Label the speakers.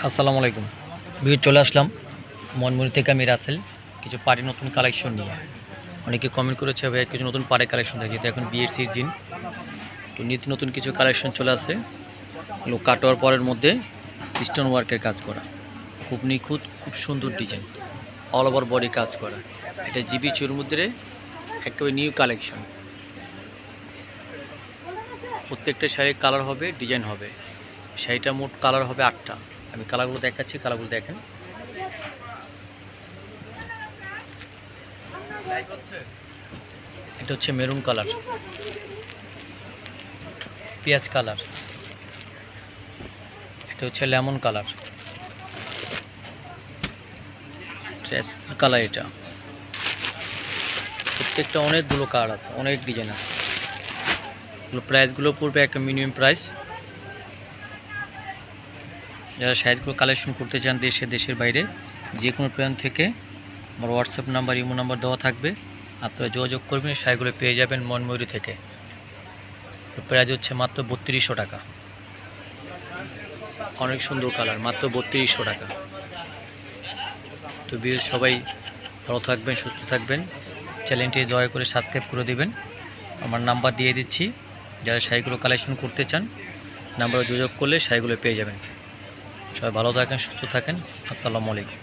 Speaker 1: আসসালামু আলাইকুম। ভিড় চলে আসলাম মনমুড়ি থেকে আমি রাসেল কিছু পাড়ি নতুন কালেকশন নিয়ে। অনেকে কমেন্ট করেছে ভাই কিছু নতুন পাড়ে কালেকশন দেখি, যেহেতু এখন বিয়ের সিজন, তো নিত্য নতুন কিছু কালেকশন চলে আসে। এগুলো কাটোয়ার পরের মধ্যে স্টোন ওয়ার্কের কাজ করা, খুব নিখুঁত, খুব সুন্দর ডিজাইন, অল ওভার বডি কাজ করা। এটা জিবি চুরমুদ্রে একেবারে নিউ কালেকশন। প্রত্যেকটা শাড়ির কালার হবে, ডিজাইন হবে। শাড়িটা মোট কালার হবে 8টা। আমি কালারগুলো দেখাচ্ছি, কালারগুলো দেখেন। এটা হচ্ছে মেরুন কালার, পেঁয়াজ কালার, এটা হচ্ছে লেমন কালার, কালার। এটা প্রত্যেকটা অনেকগুলো কালার আছে, অনেক ডিজাইন আছে। এগুলো প্রাইসগুলো পড়বে একটা মিনিমাম প্রাইস। যারা শাড়িগুলো কালেকশন করতে চান দেশের বাইরে, যে কোনো প্রান্ত থেকে আমার হোয়াটসঅ্যাপ নাম্বার, ইমো নাম্বার দেওয়া থাকবে, আপনারা যোগাযোগ করবেন, শাড়িগুলো পেয়ে যাবেন মনময়ূরী থেকে। প্রাইস হচ্ছে মাত্র 3200 টাকা। অনেক সুন্দর কালার, মাত্র 3200 টাকা। তো বিয়ে সবাই ভালো থাকবেন, সুস্থ থাকবেন। চ্যানেলটি দয়া করে সাবস্ক্রাইব করে দেবেন। আমার নাম্বার দিয়ে দিচ্ছি, যারা শাড়িগুলো কালেকশন করতে চান নাম্বারে যোগাযোগ করলে শাড়িগুলো পেয়ে যাবেন। সবাই ভালো থাকেন, সুস্থ থাকেন। আসসালামু আলাইকুম।